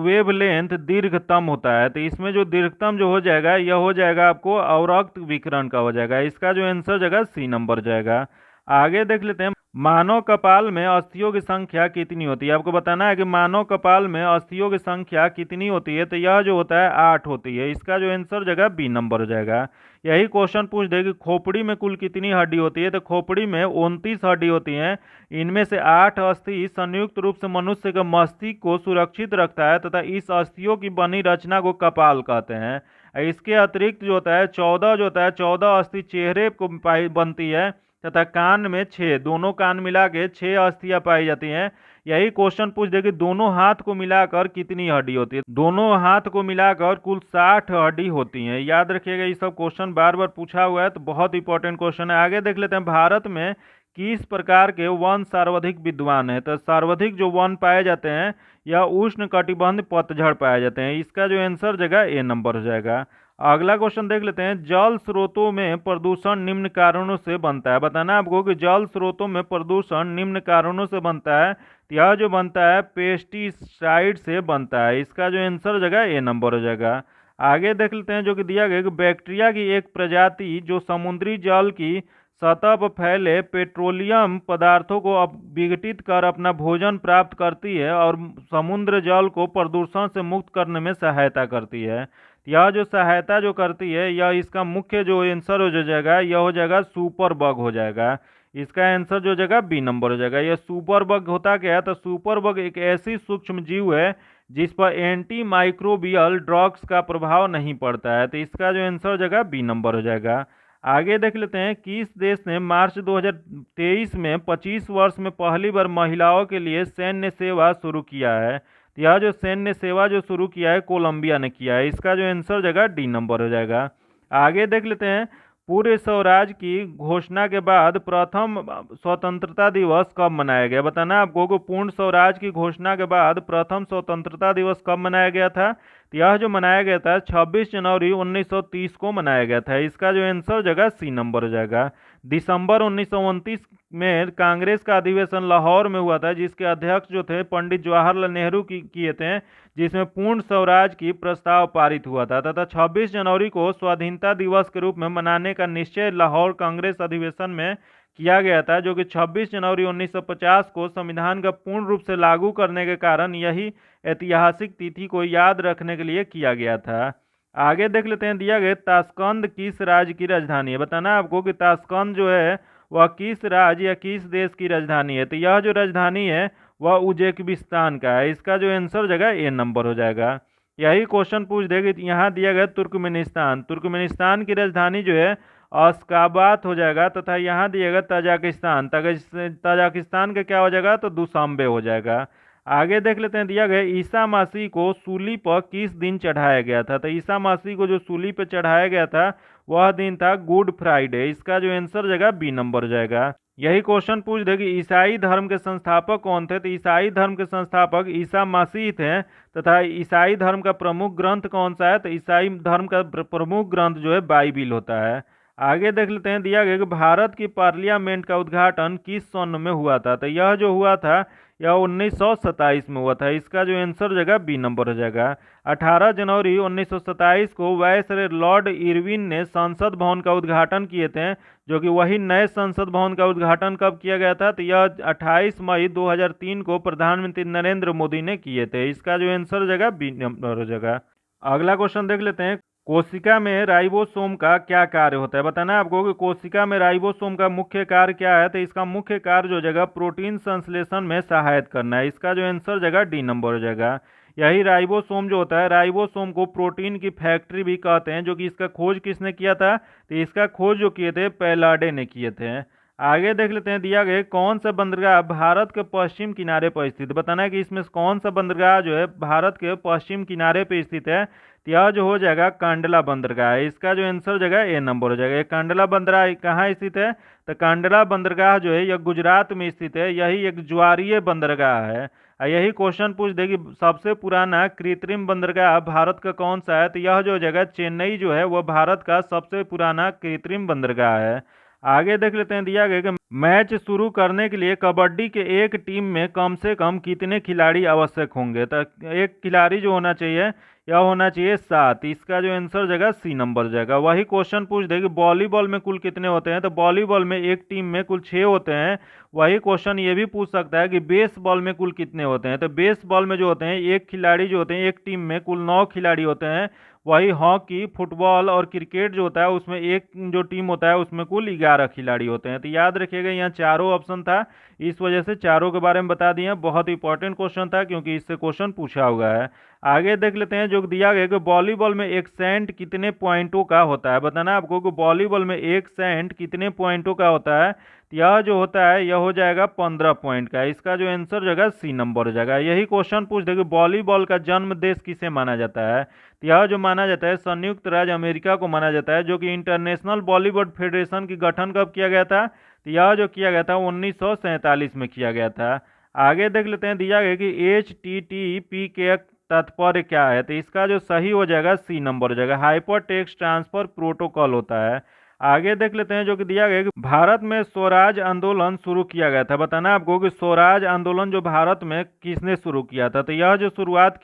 [SPEAKER 1] वेवलेंथ दीर्घतम होता है। तो इसमें जो दीर्घतम जो हो जाएगा यह हो जाएगा आपको अवरक्त विकिरण का हो जाएगा। इसका जो आंसर जाएगा सी नंबर जाएगा। आगे देख लेते हैं, मानव कपाल में अस्थियों की संख्या कितनी होती है। आपको बताना है कि मानव कपाल में अस्थियों की संख्या कितनी होती है। तो यह जो होता है 8 होती है। इसका जो आंसर जगह बी नंबर हो जाएगा। यही क्वेश्चन पूछ दे कि खोपड़ी में कुल कितनी हड्डी होती है। तो खोपड़ी में 29 हड्डी होती हैं। इनमें से 8 अस्थि संयुक्त रूप से मनुष्य के मस्तिष्क को सुरक्षित रखता है तथा इस अस्थियों की बनी रचना को कपाल कहते हैं। इसके अतिरिक्त जो होता है 14 जो होता है 14 अस्थि चेहरे को बनती है तथा कान में 6, दोनों कान मिला के 6 अस्थियां पाई जाती हैं। यही क्वेश्चन पूछ दे कि दोनों हाथ को मिलाकर कितनी हड्डी होती है। दोनों हाथ को मिलाकर कुल 60 हड्डी होती हैं। याद रखिएगा, ये सब क्वेश्चन बार बार पूछा हुआ है, तो बहुत इंपॉर्टेंट क्वेश्चन है। आगे देख लेते हैं, भारत में किस प्रकार के वन सर्वाधिक विद्वान है। तो सर्वाधिक जो वन पाए जाते हैं यह उष्ण कटिबंध पतझड़ पाए जाते हैं। इसका जो आंसर जगह ए नंबर हो जाएगा। अगला क्वेश्चन देख लेते हैं, जल स्रोतों में प्रदूषण निम्न कारणों से बनता है। बताना आपको कि जल स्रोतों में प्रदूषण निम्न कारणों से बनता है। तो यह जो बनता है पेस्टिसाइड से बनता है। इसका जो आंसर जगह ए नंबर हो जाएगा। आगे देख लेते हैं, जो कि दिया गया कि बैक्टीरिया की एक प्रजाति जो समुद्री जल की सतह पर फैले पेट्रोलियम पदार्थों को विघटित कर अपना भोजन प्राप्त करती है और समुद्र जल को प्रदूषण से मुक्त करने में सहायता करती है। यह जो सहायता जो करती है, यह इसका मुख्य जो आंसर हो जाएगा यह हो जाएगा सुपर बग हो जाएगा। इसका आंसर जो जगह बी नंबर हो जाएगा। यह सुपर बग होता क्या है, तो सुपर बग एक ऐसी सूक्ष्म जीव है जिस पर एंटी माइक्रोबियल ड्रग्स का प्रभाव नहीं पड़ता है। तो इसका जो आंसर जगह बी नंबर हो जाएगा। आगे देख लेते हैं, किस देश ने मार्च 2023 में 25 वर्ष में पहली बार महिलाओं के लिए सैन्य सेवा शुरू किया है। तो यह जो सैन्य सेवा जो शुरू किया है कोलंबिया ने किया है। इसका जो आंसर जगह डी नंबर हो जाएगा। आगे देख लेते हैं, पूरे स्वराज की घोषणा के बाद प्रथम स्वतंत्रता दिवस कब मनाया गया। बताना आपको कि पूर्ण स्वराज की घोषणा के बाद प्रथम स्वतंत्रता दिवस कब मनाया गया था। तो यह जो मनाया गया था 26 जनवरी 1930 को मनाया गया था। इसका जो आंसर जगह सी नंबर हो जाएगा। दिसंबर 1929 में कांग्रेस का अधिवेशन लाहौर में हुआ था, जिसके अध्यक्ष जो थे पंडित जवाहरलाल नेहरू किए थे, जिसमें पूर्ण स्वराज की प्रस्ताव पारित हुआ था। तथा 26 जनवरी को स्वाधीनता दिवस के रूप में मनाने का निश्चय लाहौर कांग्रेस अधिवेशन में किया गया था, जो कि 26 जनवरी 1950 को संविधान का पूर्ण रूप से लागू करने के कारण यही ऐतिहासिक तिथि को याद रखने के लिए किया गया था। आगे देख लेते हैं, दिया गया ताशकंद किस राज्य की राजधानी है। बताना आपको कि ताशकंद जो है वह किस राज्य या किस देश की राजधानी है। तो यह जो राजधानी है वह उज्बेकिस्तान का है। इसका जो आंसर जगह ए नंबर हो जाएगा। यही क्वेश्चन पूछ देगी, यहाँ दिया गया तुर्कमेनिस्तान, तुर्कमेनिस्तान की राजधानी जो है अशकाबात हो जाएगा। तथा यहाँ दिया गया तजाकिस्तान, तजाकिस्तान का क्या हो जाएगा, तो दुशांबे हो जाएगा। आगे देख लेते हैं, दिया गया ईसा मसीह को सूली पर किस दिन चढ़ाया गया था। तो ईसा मसीह को जो सूली पर चढ़ाया गया था वह दिन था गुड फ्राइडे। इसका जो आंसर जगह बी नंबर हो जाएगा। यही क्वेश्चन पूछ दे कि ईसाई धर्म के संस्थापक कौन थे। तो ईसाई धर्म के संस्थापक ईसा मसीह थे। तथा ईसाई धर्म का प्रमुख ग्रंथ कौन सा है। तो ईसाई धर्म का प्रमुख ग्रंथ जो है बाइबिल होता है। आगे देख लेते हैं, दिया गया कि भारत की पार्लियामेंट का उद्घाटन किस सन में हुआ था। तो यह जो हुआ था यह 1927 में हुआ था। इसका जो आंसर जगह बी नंबर हो जाएगा। 18 जनवरी 1927 को वायसराय लॉर्ड इरविन ने संसद भवन का उद्घाटन किए थे, जो कि वही नए संसद भवन का उद्घाटन कब किया गया था। तो यह 28 मई 2003 को प्रधानमंत्री नरेंद्र मोदी ने किए थे। इसका जो आंसर जगह बी नंबर हो जाएगा। अगला क्वेश्चन देख लेते हैं, कोशिका में राइबोसोम का क्या कार्य होता है। बताना आपको कि कोशिका में राइबोसोम का मुख्य कार्य क्या है। तो इसका मुख्य कार्य जो जगह प्रोटीन संश्लेषण में सहायता करना है। इसका जो आंसर जगह डी नंबर हो जाएगा। यही राइबोसोम जो होता है, राइबोसोम को प्रोटीन की फैक्ट्री भी कहते हैं, जो कि इसका खोज किसने किया था। तो इसका खोज जो किए थे पैलाडे ने किए थे। आगे देख लेते हैं, दिया गया कौन सा बंदरगाह भारत के पश्चिम किनारे पर स्थित है। बताना है कि इसमें कौन सा बंदरगाह जो है भारत के पश्चिम किनारे पे स्थित है। तो यह जो हो जाएगा कांडला बंदरगाह है। इसका जो आंसर हो जाएगा ए नंबर हो जाएगा। ये कांडला बंदरगाह कहाँ स्थित है? तो कांडला बंदरगाह जो है यह गुजरात में स्थित है। यही एक ज्वारीय बंदरगाह है। यही क्वेश्चन पूछ देगी, सबसे पुराना कृत्रिम बंदरगाह भारत का कौन सा है? तो यह जो जगह चेन्नई जो है वह भारत का सबसे पुराना कृत्रिम बंदरगाह है। आगे देख लेते हैं, दिया गया कि मैच शुरू करने के लिए कबड्डी के एक टीम में कम से कम कितने खिलाड़ी आवश्यक होंगे? तो एक खिलाड़ी जो होना चाहिए यह होना चाहिए 7। इसका जो आंसर जाएगा सी नंबर जाएगा। वही क्वेश्चन पूछ देगी वॉलीबॉल में कुल कितने होते हैं? तो वॉलीबॉल में एक टीम में कुल 6 होते हैं। वही क्वेश्चन ये भी पूछ सकता है कि बेसबॉल में कुल कितने होते हैं? तो बेसबॉल में जो होते हैं एक खिलाड़ी जो होते हैं, एक टीम में कुल 9 खिलाड़ी होते हैं। वही हॉकी, फुटबॉल और क्रिकेट जो होता है उसमें एक जो टीम होता है उसमें कुल 11 खिलाड़ी होते हैं। तो याद रखिएगा, यहाँ चारों ऑप्शन था, इस वजह से चारों के बारे में बता दिए। बहुत इंपॉर्टेंट क्वेश्चन था क्योंकि इससे क्वेश्चन पूछा हुआ है। आगे देख लेते हैं, जो दिया गया कि वॉलीबॉल में एक सेंट कितने पॉइंटों का होता है। बताना आपको कि वॉलीबॉल में एक सेंट कितने पॉइंटों का होता है। तो यह जो होता है यह हो जाएगा 15 पॉइंट का। इसका जो आंसर हो जाएगा सी नंबर हो जाएगा। यही क्वेश्चन पूछ देगा वॉलीबॉल का जन्म देश किसे माना जाता है। तो यह जो माना जाता है संयुक्त राज्य अमेरिका को माना जाता है, जो कि इंटरनेशनल बॉलीवुड फेडरेशन की गठन कब किया गया था? तो यह जो किया गया था 1947 में किया गया था। आगे देख लेते हैं, दिया गया कि HTTP के तात्पर्य क्या है। तो इसका जो सही हो जाएगा सी नंबर हो जाएगा। हाइपर टेक्स्ट ट्रांसफर प्रोटोकॉल होता है। आगे देख लेते हैं, जो कि दिया गया कि भारत में स्वराज आंदोलन शुरू किया गया था। बताना आपको कि स्वराज आंदोलन जो भारत में किसने शुरू किया था। तो यह जो शुरुआत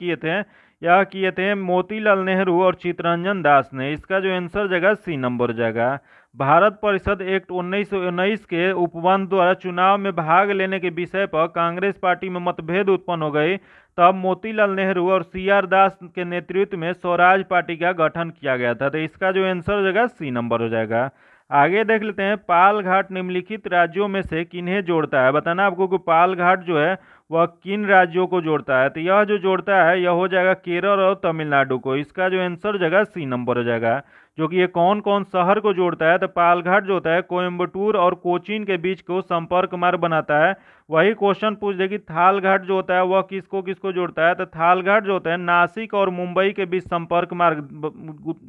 [SPEAKER 1] किए थे मोतीलाल नेहरू और चित्तरंजन दास ने। इसका जो आंसर जाएगा सी नंबर जाएगा। भारत परिषद एक्ट 1919 के उपबंध द्वारा चुनाव में भाग लेने के विषय पर कांग्रेस पार्टी में मतभेद उत्पन्न हो गई। तब मोतीलाल नेहरू और CR दास के नेतृत्व में स्वराज पार्टी का गठन किया गया था। तो इसका जो आंसर हो जाएगा सी नंबर हो जाएगा। आगे देख लेते हैं, पाल घाट निम्नलिखित राज्यों में से किन्हें जोड़ता है। बताना आपको कि पाल घाट जो है वह किन राज्यों को जोड़ता है। तो यह जो जोड़ता है यह हो जाएगा केरल और तमिलनाडु को। इसका जो आंसर हो जाएगा सी नंबर हो जाएगा। जो कि ये कौन कौन शहर को जोड़ता है। तो पालघाट जो होता है कोयम्बटूर और कोचीन के बीच को संपर्क मार्ग बनाता है। वही क्वेश्चन पूछ दे कि थालघाट जो होता है वह किसको किसको जोड़ता है। तो थालघाट जो होता है नासिक और मुंबई के बीच संपर्क मार्ग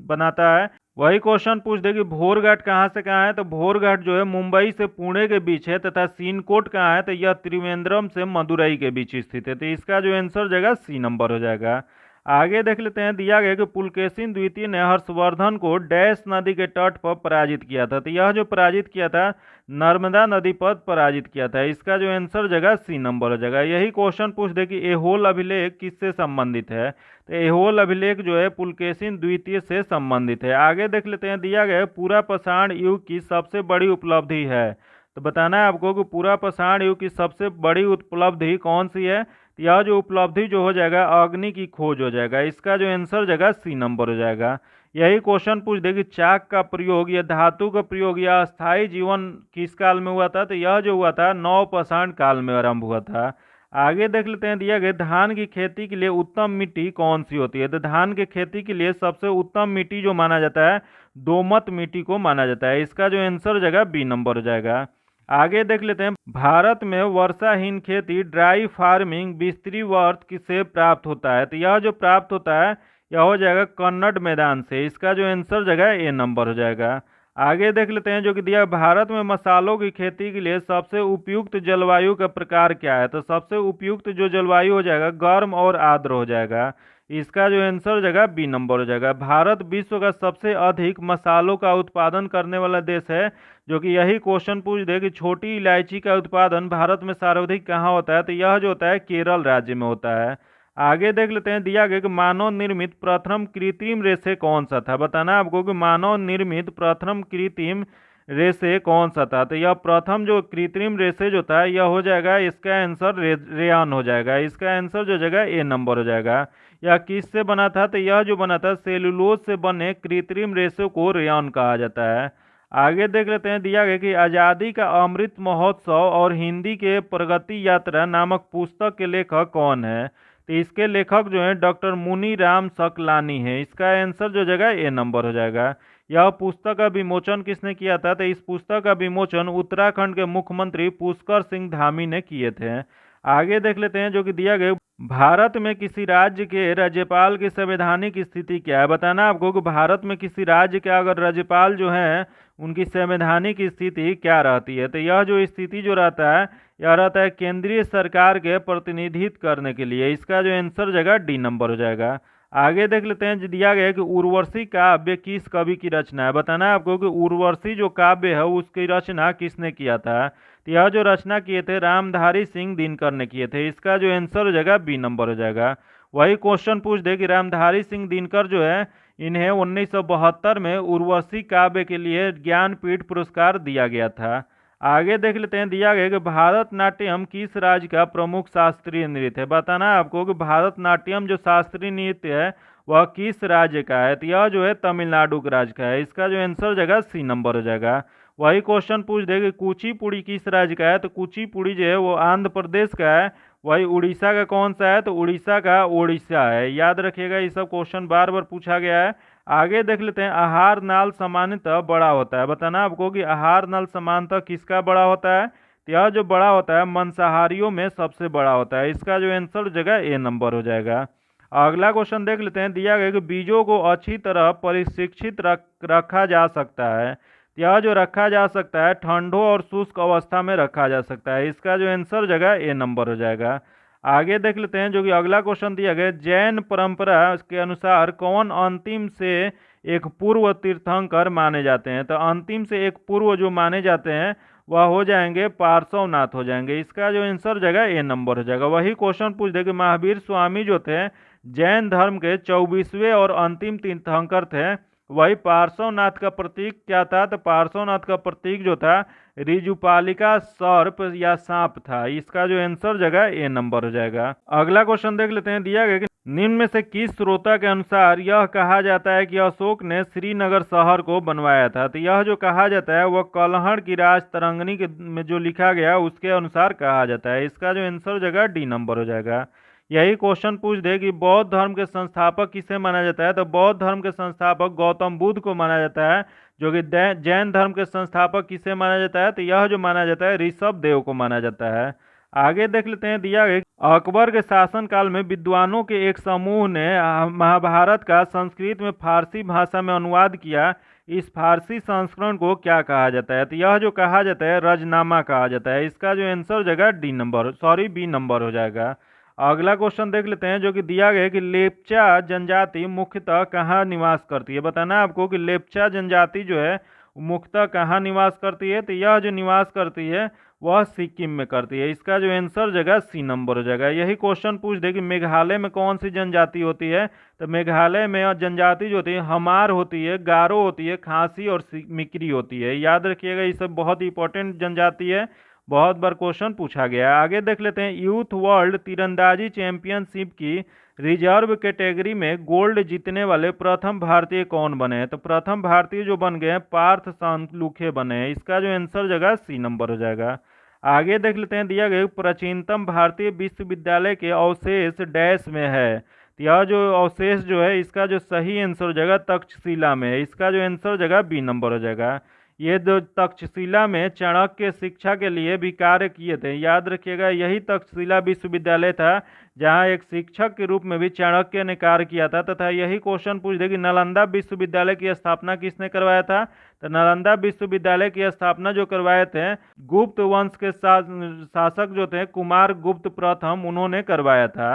[SPEAKER 1] बनाता है। वही क्वेश्चन पूछ दे कि भोरघाट कहाँ से कहाँ है। तो भोरघाट जो है मुंबई से पुणे के बीच है। तथा सीनकोट कहाँ है। तो यह त्रिवेंद्रम से मदुरई के बीच स्थित है। तो इसका जो आंसर हो जाएगा सी नंबर हो जाएगा। आगे देख लेते हैं, दिया गया कि पुलकेशिन द्वितीय ने हर्षवर्धन को डैश नदी के तट पर पराजित किया था। तो यह जो पराजित किया था नर्मदा नदी पर पराजित किया था। इसका जो आंसर जगह सी नंबर हो जाएगा। यही क्वेश्चन पूछ दे कि एहोल अभिलेख किससे संबंधित है। तो एहोल अभिलेख जो है पुलकेशिन द्वितीय से संबंधित है। आगे देख लेते हैं, दिया गया पूरा पाषाण युग की सबसे बड़ी उपलब्धि है। तो बताना है आपको कि पूरा पाषाण युग की सबसे बड़ी उपलब्धि कौन सी है। यह जो उपलब्धि जो हो जाएगा अग्नि की खोज हो जाएगा। इसका जो आंसर जाएगा सी नंबर हो जाएगा। यही क्वेश्चन पूछ देगी चाक का प्रयोग या धातु का प्रयोग या अस्थायी जीवन किस काल में हुआ था। तो यह जो हुआ था नवपाषाण काल में आरंभ हुआ था। आगे देख लेते हैं, दिया गया धान की खेती के लिए उत्तम मिट्टी कौन सी होती है। तो धान की खेती के लिए सबसे उत्तम मिट्टी जो माना जाता है दोमट मिट्टी को माना जाता है। इसका जो आंसर हो जाएगा बी नंबर हो जाएगा। आगे देख लेते हैं, भारत में वर्षाहीन खेती ड्राई फार्मिंग विस्तीर्णवर्त किसे प्राप्त होता है। तो यह जो प्राप्त होता है यह हो जाएगा कन्नड़ मैदान से। इसका जो आंसर जगह ए नंबर हो जाएगा। आगे देख लेते हैं, जो कि दिया भारत में मसालों की खेती के लिए सबसे उपयुक्त जलवायु का प्रकार क्या है। तो सबसे उपयुक्त जो जलवायु हो जाएगा गर्म और आर्द्र हो जाएगा। इसका जो आंसर हो जाएगा बी नंबर हो जाएगा। भारत विश्व का सबसे अधिक मसालों का उत्पादन करने वाला देश है। जो कि यही क्वेश्चन पूछ दे कि छोटी इलायची का उत्पादन भारत में सर्वाधिक कहाँ होता है। तो यह जो होता है केरल राज्य में होता है। आगे देख लेते हैं, दिया गया कि मानव निर्मित प्रथम कृत्रिम रेशे कौन सा था। बताना आपको कि मानव निर्मित प्रथम कृत्रिम रेशे कौन सा था। तो यह प्रथम जो कृत्रिम रेशे जो था यह हो जाएगा, इसका आंसर रेयान हो जाएगा। इसका आंसर जो जगह ए नंबर हो जाएगा। यह किस से बना था। तो यह जो बना था सेलुलोज से बने कृत्रिम रेशे को रेयान कहा जाता है। आगे देख लेते हैं, दिया गया कि आज़ादी का अमृत महोत्सव और हिंदी के प्रगति यात्रा नामक पुस्तक के लेखक कौन है। तो इसके लेखक जो है डॉक्टर मुनी राम सकलानी है। इसका आंसर जो जगह ए नंबर हो जाएगा। यह पुस्तक का विमोचन किसने किया था? तो इस पुस्तक का विमोचन उत्तराखंड के मुख्यमंत्री पुष्कर सिंह धामी ने किए थे। आगे देख लेते हैं जो कि दिया गया, भारत में किसी राज्य के राज्यपाल की संवैधानिक स्थिति क्या है? बताना है आपको कि भारत में किसी राज्य के अगर राज्यपाल जो है उनकी संवैधानिक स्थिति क्या रहती है? तो यह जो स्थिति जो रहता है, यह रहता है केंद्रीय सरकार के प्रतिनिधित्व करने के लिए। इसका जो आंसर जगह डी नंबर हो जाएगा। आगे देख लेते हैं जो दिया गया है कि उर्वशी काव्य किस कवि की रचना है? बताना है आपको कि उर्वशी जो काव्य है उसकी रचना किसने किया था? तो यह जो रचना किए थे रामधारी सिंह दिनकर ने किए थे। इसका जो आंसर हो जाएगा बी नंबर हो जाएगा। वही क्वेश्चन पूछ दे कि रामधारी सिंह दिनकर जो है इन्हें 1972 में उर्वशी काव्य के लिए ज्ञानपीठ पुरस्कार दिया गया था। आगे देख लेते हैं दिया गया कि भारतनाट्यम किस राज्य का प्रमुख शास्त्रीय नृत्य है? बताना है आपको कि भारतनाट्यम जो शास्त्रीय नृत्य है वह किस राज्य का है? तो यह जो है तमिलनाडु के राज्य का है। इसका जो आंसर हो जाएगा सी नंबर हो जाएगा। वही क्वेश्चन पूछ दे कि कुचिपुड़ी किस राज्य का है? तो कुचिपुड़ी जो है वो आंध्र प्रदेश का है। वही उड़ीसा का कौन सा है? तो उड़ीसा का ओडिशा है। याद रखिएगा, ये सब क्वेश्चन बार बार पूछा गया है। आगे देख लेते हैं, आहार नाल सामान्यतः बड़ा होता है। बताना आपको कि आहार नाल सामान्यतः किसका बड़ा होता है? तो यह जो बड़ा होता है मांसाहारियों में सबसे बड़ा होता है। इसका जो आंसर जगह ए नंबर हो जाएगा। अगला क्वेश्चन देख लेते हैं, दिया गया कि बीजों को अच्छी तरह परिशिक्षित रखा जा सकता है। यह जो रखा जा सकता है ठंडो और शुष्क अवस्था में रखा जा सकता है। इसका जो आंसर जगह ए नंबर हो जाएगा। आगे देख लेते हैं जो कि अगला क्वेश्चन दिया गया, जैन परंपरा के अनुसार कौन अंतिम से एक पूर्व तीर्थंकर माने जाते हैं? तो अंतिम से एक पूर्व जो माने जाते हैं वह हो जाएंगे पार्श्वनाथ हो जाएंगे। इसका जो आंसर जगह ए नंबर हो जाएगा। वही क्वेश्चन पूछ दे कि महावीर स्वामी जो थे जैन धर्म के 24वें और अंतिम तीर्थंकर थे। वही पार्श्वनाथ का प्रतीक क्या था? तो पार्श्वनाथ का प्रतीक जो था ऋजुपालिका सर्प या सांप था। इसका जो आंसर जगह ए नंबर हो जाएगा। अगला क्वेश्चन देख लेते हैं, दिया गया कि निम्न में से किस स्रोता के अनुसार यह कहा जाता है कि अशोक ने श्रीनगर शहर को बनवाया था? तो यह जो कहा जाता है वह कल्हड़ की राज तरंगिणी के में जो लिखा गया उसके अनुसार कहा जाता है। इसका जो आंसर जगह डी नंबर हो जाएगा। यही क्वेश्चन पूछ दे कि बौद्ध धर्म के संस्थापक किसे माना जाता है? तो बौद्ध धर्म के संस्थापक गौतम बुद्ध को माना जाता है। जो कि जैन धर्म के संस्थापक किसे माना जाता है? तो यह जो माना जाता है ऋषभ देव को माना जाता है। आगे देख लेते हैं, दिया गया अकबर के शासनकाल में विद्वानों के एक समूह ने महाभारत का संस्कृत में फारसी भाषा में अनुवाद किया। इस फारसी संस्करण को क्या कहा जाता है? तो यह जो कहा जाता है रजनामा कहा जाता है। इसका जो आंसर जगह बी नंबर हो जाएगा। अगला क्वेश्चन देख लेते हैं जो कि दिया गया है कि लेप्चा जनजाति मुख्यतः कहाँ निवास करती है? बताना है आपको कि लेप्चा जनजाति जो है मुख्यतः कहाँ निवास करती है? तो यह जो निवास करती है वह सिक्किम में करती है। इसका जो आंसर जगह सी नंबर हो जाएगा। यही क्वेश्चन पूछ दे कि मेघालय में कौन सी जनजाति होती है? तो मेघालय में जनजाति जो होती है हमार होती है, गारो होती है, खासी और मिकरी होती है। याद रखिएगा, ये सब बहुत इंपॉर्टेंट जनजाति है, बहुत बार क्वेश्चन पूछा गया है। आगे देख लेते हैं, यूथ वर्ल्ड तीरंदाजी चैंपियनशिप की रिजर्व कैटेगरी में गोल्ड जीतने वाले प्रथम भारतीय कौन बने हैं? तो प्रथम भारतीय जो बन गए हैं पार्थ सांतलुखे बने हैं। इसका जो आंसर जगह सी नंबर हो जाएगा। आगे देख लेते हैं, दिया गया प्राचीनतम भारतीय विश्वविद्यालय के अवशेष डैश में है। तो यह जो अवशेष जो है इसका जो सही आंसर जगह तक्षशिला में है। इसका जो आंसर जगह बी नंबर हो जाएगा। ये जो तक्षशिला में चाणक्य शिक्षा के लिए भी कार्य किए थे। याद रखिएगा, यही तक्षशिला विश्वविद्यालय था जहां एक शिक्षक के रूप में भी चाणक्य ने कार्य किया था। तथा यही क्वेश्चन पूछ दे कि नालंदा विश्वविद्यालय की स्थापना किसने करवाया था? तो नालंदा विश्वविद्यालय की स्थापना जो करवाए थे गुप्त वंश के शासक जो थे कुमार गुप्त प्रथम, उन्होंने करवाया था।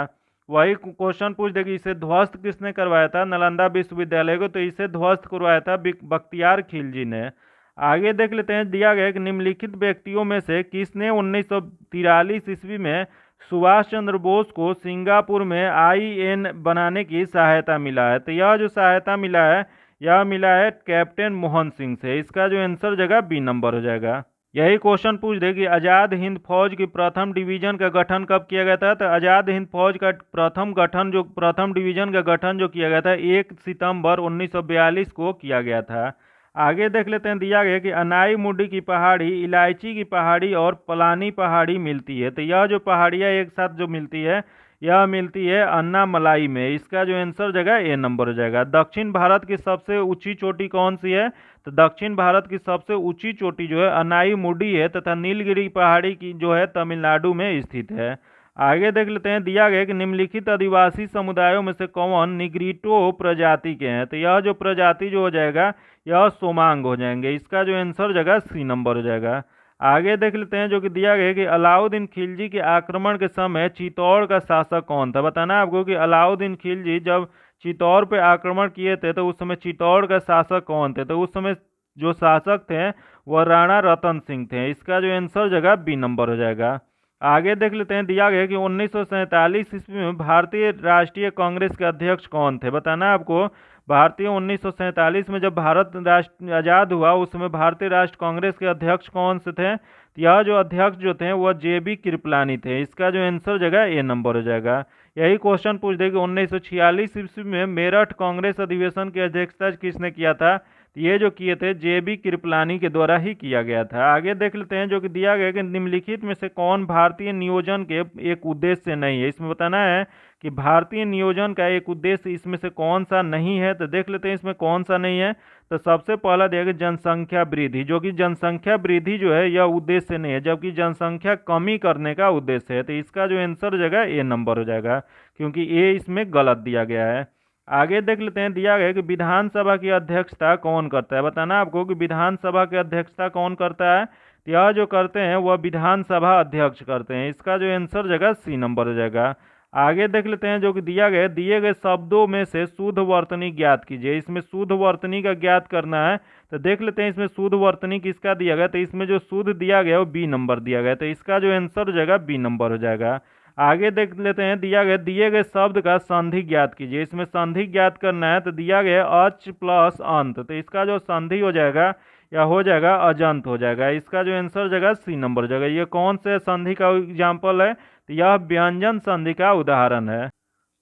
[SPEAKER 1] वही क्वेश्चन पूछ दे कि इसे ध्वस्त किसने करवाया था नालंदा विश्वविद्यालय को? तो इसे ध्वस्त करवाया था बख्तियार खिलजी ने। आगे देख लेते हैं, दिया गया कि निम्नलिखित व्यक्तियों में से किसने 1943 ईस्वी में सुभाष चंद्र बोस को सिंगापुर में आईएन बनाने की सहायता मिला है? तो यह जो सहायता मिला है यह मिला है कैप्टन मोहन सिंह से। इसका जो आंसर जगह बी नंबर हो जाएगा। यही क्वेश्चन पूछ दे कि आज़ाद हिंद फौज की प्रथम डिवीजन का गठन कब किया गया था? तो आज़ाद हिंद फौज का प्रथम डिवीजन का गठन जो किया गया था 1 सितंबर 1942 को किया गया था। आगे देख लेते हैं, दिया गया कि अनाई मुड्डी की पहाड़ी, इलायची की पहाड़ी और पलानी पहाड़ी मिलती है। तो यह जो पहाड़ियाँ एक साथ जो मिलती है यह मिलती है अन्नामलाई में। इसका जो आंसर जगह ए नंबर हो जाएगा। दक्षिण भारत की सबसे ऊंची चोटी कौन सी है? तो दक्षिण भारत की सबसे ऊंची चोटी जो है अनाईमुडी है तथा नीलगिरी पहाड़ी की जो है तमिलनाडु में स्थित है। आगे देख लेते हैं, दिया गया कि निम्नलिखित आदिवासी समुदायों में से कौन निग्रिटो प्रजाति के हैं? तो यह जो प्रजाति जो हो जाएगा यह सोमांग हो जाएंगे। इसका जो आंसर जगह सी नंबर हो जाएगा। आगे देख लेते हैं जो कि दिया गया कि अलाउद्दीन खिलजी के आक्रमण के समय चित्तौड़ का शासक कौन था? बताना है आपको कि अलाउद्दीन खिलजी जब चित्तौड़ पे आक्रमण किए थे तो उस समय चित्तौड़ का शासक कौन थे? तो उस समय जो शासक थे वह राणा रतन सिंह थे। इसका जो आंसर जगह बी नंबर हो जाएगा। आगे देख लेते हैं, दिया गया कि 1947 ईस्वी में भारतीय राष्ट्रीय कांग्रेस के अध्यक्ष कौन थे? बताना है आपको। भारतीय 1947 में जब भारत राष्ट्र आज़ाद हुआ उस समय भारतीय राष्ट्र कांग्रेस के अध्यक्ष कौन से थे? तो यह जो अध्यक्ष जो थे वह जे.बी. कृपलानी थे। इसका जो आंसर जगह ए नंबर हो जाएगा। यही क्वेश्चन पूछ देगा 1946 ईस्वी में मेरठ कांग्रेस अधिवेशन की अध्यक्षता किसने किया था? तो ये जो किए थे जे.बी. कृपलानी के द्वारा ही किया गया था। आगे देख लेते हैं जो कि दिया गया कि निम्नलिखित में से कौन भारतीय नियोजन के एक उद्देश्य नहीं है? इसमें बताना है कि भारतीय नियोजन का एक उद्देश्य इसमें से कौन सा नहीं है। तो देख लेते हैं इसमें कौन सा नहीं है। तो सबसे पहला दिया गया जनसंख्या वृद्धि, जो कि जनसंख्या वृद्धि जो है यह उद्देश्य नहीं है, जबकि जनसंख्या कमी करने का उद्देश्य है। तो इसका जो आंसर जगह ए नंबर हो जाएगा, क्योंकि ए इसमें गलत दिया गया है। आगे देख लेते हैं, दिया गया कि विधानसभा की अध्यक्षता कौन करता है? बताना आपको कि विधानसभा की अध्यक्षता कौन करता है। तो यह जो करते हैं वह विधानसभा अध्यक्ष करते हैं। इसका जो आंसर जगह सी नंबर हो जाएगा। आगे देख लेते हैं जो कि दिए गए शब्दों में से शुद्ध वर्तनी ज्ञात कीजिए। इसमें शुद्ध वर्तनी का ज्ञात करना है। तो देख लेते हैं इसमें शुद्ध वर्तनी किसका दिया गया। तो इसमें जो शुद्ध दिया गया वो बी नंबर दिया गया। तो इसका जो आंसर हो जाएगा बी नंबर हो जाएगा। आगे देख लेते हैं, दिए गए शब्द का संधि ज्ञात कीजिए। इसमें संधि ज्ञात करना है। तो दिया गया अच प्लस अंत, तो इसका जो संधि हो जाएगा या हो जाएगा अजंत हो जाएगा। इसका जो आंसर जगह सी नंबर हो जाएगा। ये कौन से संधि का एग्जाम्पल है? तो यह व्यंजन संधि का उदाहरण है।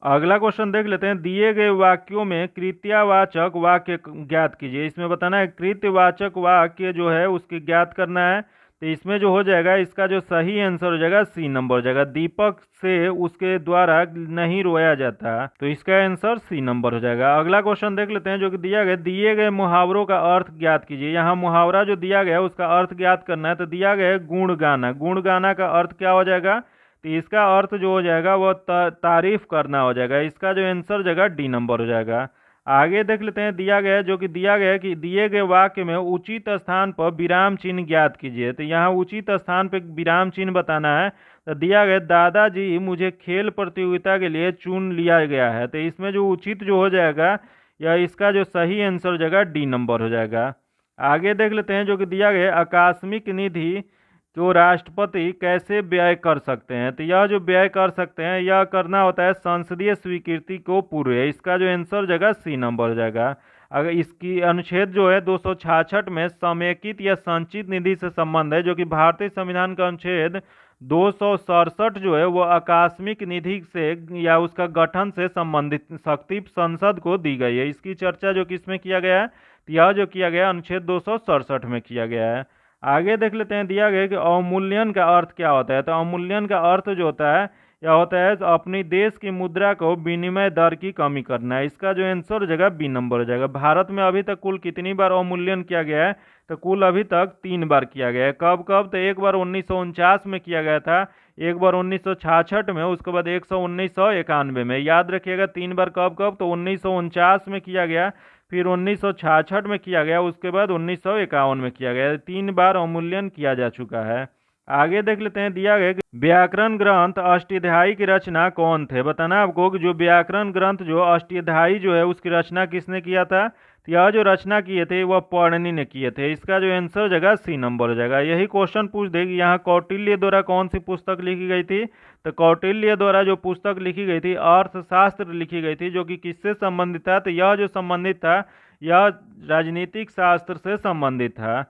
[SPEAKER 1] अगला क्वेश्चन देख लेते हैं, दिए गए वाक्यों में कृत्यवाचक वाक्य ज्ञात कीजिए। इसमें बताना है कृत्यवाचक वाक्य जो है उसकी ज्ञात करना है। तो इसमें जो हो जाएगा इसका जो सही आंसर हो जाएगा सी नंबर हो जाएगा। दीपक से उसके द्वारा नहीं रोया जाता, तो इसका आंसर सी नंबर हो जाएगा। अगला क्वेश्चन देख लेते हैं जो कि दिए गए मुहावरों का अर्थ ज्ञात कीजिए। यहाँ मुहावरा जो दिया गया है उसका अर्थ ज्ञात करना है। तो दिया गया है गुण गाना। गुण गाना का अर्थ क्या हो जाएगा? तो इसका अर्थ जो हो जाएगा वह तारीफ करना हो जाएगा। इसका जो आंसर जगह डी नंबर हो जाएगा। आगे देख लेते हैं, दिया गया है जो कि दिया गया है कि दिए गए वाक्य में उचित स्थान पर विराम चिन्ह ज्ञात कीजिए। तो यहाँ उचित स्थान पर विराम चिन्ह बताना है। तो दिया गया दादाजी मुझे खेल प्रतियोगिता के लिए चुन लिया गया है। तो इसमें जो उचित जो हो जाएगा या इसका जो सही आंसर जगह डी नंबर हो जाएगा। आगे देख लेते हैं जो कि दिया गया आकस्मिक निधि तो राष्ट्रपति कैसे व्यय कर सकते हैं। तो यह जो व्यय कर सकते हैं यह करना होता है संसदीय स्वीकृति को पूर्व। इसका जो आंसर जगह सी नंबर हो जाएगा। अगर इसकी अनुच्छेद जो है 266 में समेकित या संचित निधि से संबंध है, जो कि भारतीय संविधान का अनुच्छेद 267 जो है वो आकस्मिक निधि से या उसका गठन से संबंधित शक्ति संसद को दी गई है। इसकी चर्चा जो किसमें किया गया है? तो यह जो किया गया अनुच्छेद 267 में किया गया है। आगे देख लेते हैं, दिया गया कि अवमूल्यन का अर्थ क्या होता है। तो अवमूल्यन का अर्थ जो होता है यह होता है अपनी देश की मुद्रा को विनिमय दर की कमी करना है। इसका जो आंसर जगह बी नंबर हो जाएगा। भारत में अभी तक कुल कितनी बार अवमूल्यन किया गया है? तो कुल अभी तक 3 बार किया गया है। कब कब? तो एक बार 1949 में किया गया था, एक बार 1966 में, उसके बाद 1991 में। याद रखिएगा 3 बार कब कब? तो 1949 में किया गया, फिर 1966 में किया गया, उसके बाद 1951 में किया गया। 3 बार अवमूल्यन किया जा चुका है। आगे देख लेते हैं, दिया गया कि व्याकरण ग्रंथ अष्टाध्यायी की रचना कौन थे। बताना आपको कि जो व्याकरण ग्रंथ जो अष्टाध्यायी जो है उसकी रचना किसने किया था। तो यह जो रचना किए थे वह पढ़नी ने किए थे। इसका जो आंसर जगह सी नंबर हो जाएगा। यही क्वेश्चन पूछ देगी यहाँ कौटिल्य द्वारा कौन सी पुस्तक लिखी गई थी। तो कौटिल्य द्वारा जो पुस्तक लिखी गई थी अर्थशास्त्र लिखी गई थी, जो कि किससे संबंधित था। तो यह जो संबंधित था यह राजनीतिक शास्त्र से संबंधित था।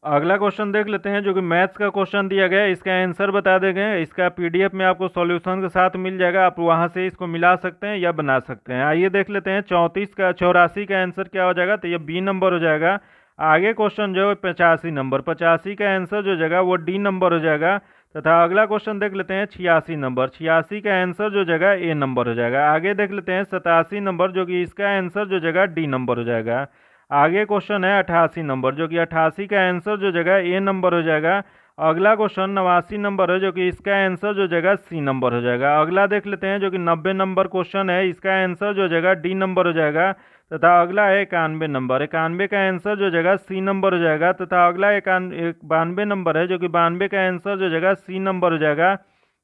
[SPEAKER 1] अगला क्वेश्चन देख लेते हैं जो कि मैथ्स का क्वेश्चन दिया गया है। इसका आंसर बता देंगे। इसका पीडीएफ में आपको सॉल्यूशन के साथ मिल जाएगा, आप वहां से इसको मिला सकते हैं या बना सकते हैं। आइए देख लेते हैं 84 का आंसर क्या हो जाएगा। तो ये बी नंबर हो जाएगा। आगे क्वेश्चन जो है 85 नंबर, 85 का आंसर जो जगह वो डी नंबर हो जाएगा। तथा अगला क्वेश्चन देख लेते हैं 86 नंबर। 86 का आंसर जो जगह ए नंबर हो जाएगा। आगे देख लेते हैं 87 नंबर, जो कि इसका आंसर जो जगह डी नंबर हो जाएगा। आगे क्वेश्चन है 88 नंबर, जो कि 88 का आंसर जो जगह ए नंबर हो जाएगा। अगला क्वेश्चन 89 नंबर है, जो कि इसका आंसर जो जगह सी नंबर हो जाएगा। अगला देख लेते हैं जो कि 90 नंबर क्वेश्चन है, इसका आंसर जो जगह डी नंबर हो जाएगा। तथा अगला है 91 नंबर। 91 का आंसर जो जगह सी नंबर हो जाएगा। तथा अगला 92 नंबर है, जो कि 92 का आंसर जो जगह सी नंबर हो जाएगा।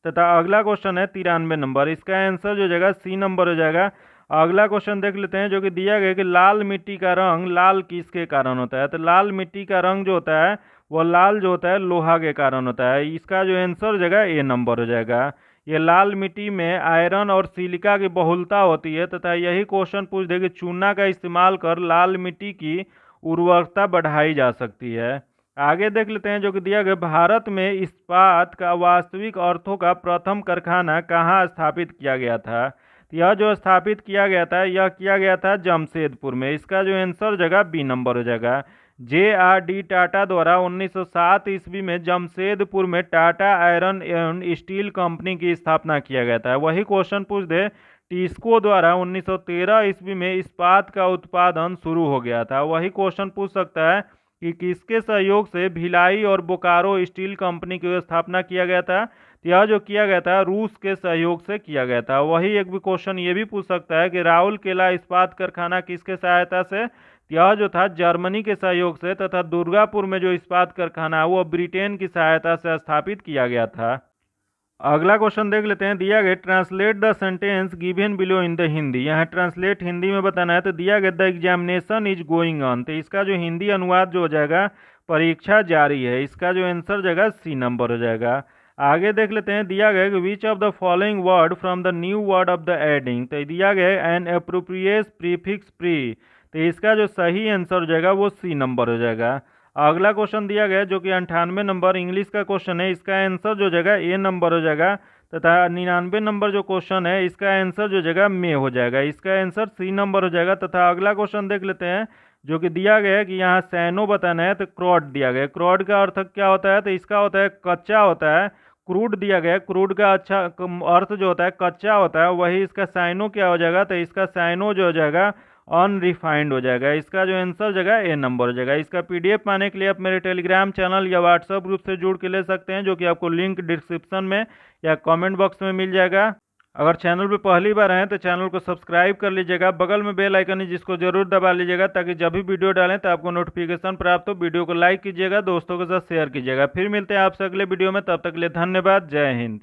[SPEAKER 1] तथा अगला क्वेश्चन है 93 नंबर, इसका आंसर जो जगह सी नंबर हो जाएगा। अगला क्वेश्चन देख लेते हैं, जो कि दिया गया कि लाल मिट्टी का रंग लाल किसके कारण होता है। तो लाल मिट्टी का रंग जो होता है वह लाल जो होता है लोहा के कारण होता है। इसका जो आंसर जगह ए नंबर हो जाएगा। ये लाल मिट्टी में आयरन और सिलिका की बहुलता होती है। तथा यही क्वेश्चन पूछ दे कि चूना का इस्तेमाल कर लाल मिट्टी की उर्वरकता बढ़ाई जा सकती है। आगे देख लेते हैं, जो कि दिया गया भारत में इस्पात का वास्तविक अर्थों का प्रथम कारखाना कहाँ स्थापित किया गया था। यह जो स्थापित किया गया था, यह किया गया था जमशेदपुर में। इसका जो आंसर जगह बी नंबर हो जाएगा। JRD टाटा द्वारा 1907 ईस्वी में जमशेदपुर में टाटा आयरन एवं स्टील कंपनी की स्थापना किया गया था। वही क्वेश्चन पूछ दे टिस्को द्वारा 1913 ईस्वी में इस्पात का उत्पादन शुरू हो गया था। वही क्वेश्चन पूछ सकता है कि किसके सहयोग से भिलाई और बोकारो स्टील कंपनी की स्थापना किया गया था। यह जो किया गया था रूस के सहयोग से किया गया था। वही एक भी क्वेश्चन ये भी पूछ सकता है कि राउरकेला इस्पात कारखाना किसके सहायता से। यह जो था जर्मनी के सहयोग से। तथा दुर्गापुर में जो इस्पात कारखाना है वो ब्रिटेन की सहायता से स्थापित किया गया था। अगला क्वेश्चन देख लेते हैं, दिया गया translate the sentence given below in the Hindi. यहाँ ट्रांसलेट हिंदी में बताना है। तो दिया गया the examination is going on. तो इसका जो हिंदी अनुवाद जो हो जाएगा परीक्षा जारी है। इसका जो आंसर जाएगा सी नंबर हो जाएगा। आगे देख लेते हैं, दिया गया कि which of the following word from the new word of the adding. तो दिया गया है एन एप्रोप्रिएट प्रीफिक्स प्री। तो इसका जो सही आंसर हो जाएगा वो सी नंबर हो जाएगा। अगला क्वेश्चन दिया गया जो कि 98 नंबर इंग्लिश का क्वेश्चन है, इसका आंसर जो जगह ए नंबर हो जाएगा। तथा 99 नंबर जो क्वेश्चन है इसका आंसर जो जगह में हो जाएगा। इसका आंसर सी नंबर हो जाएगा। तथा अगला क्वेश्चन देख लेते हैं, जो कि दिया गया है कि यहाँ सैनो बताना है। तो क्रॉड दिया गया है। क्रॉड का अर्थ क्या होता है। तो इसका होता है कच्चा होता है। क्रूड दिया गया है। क्रूड का अच्छा अर्थ जो होता है कच्चा होता है। वही इसका साइनो क्या हो जाएगा। तो इसका साइनो जो हो जाएगा अनरिफाइंड हो जाएगा। इसका जो आंसर जगह ए नंबर हो जाएगा। इसका PDF पाने के लिए आप मेरे टेलीग्राम चैनल या व्हाट्सएप ग्रुप से जुड़ के ले सकते हैं, जो कि आपको लिंक डिस्क्रिप्शन में या कमेंट बॉक्स में मिल जाएगा। अगर चैनल पे पहली बार हैं तो चैनल को सब्सक्राइब कर लीजिएगा। बगल में बेल आइकन है जिसको जरूर दबा लीजिएगा, ताकि जब भी वीडियो डालें तो आपको नोटिफिकेशन प्राप्त हो। वीडियो को लाइक कीजिएगा, दोस्तों के साथ शेयर कीजिएगा। फिर मिलते हैं आपसे अगले वीडियो में, तब तक के लिए धन्यवाद। जय हिंद।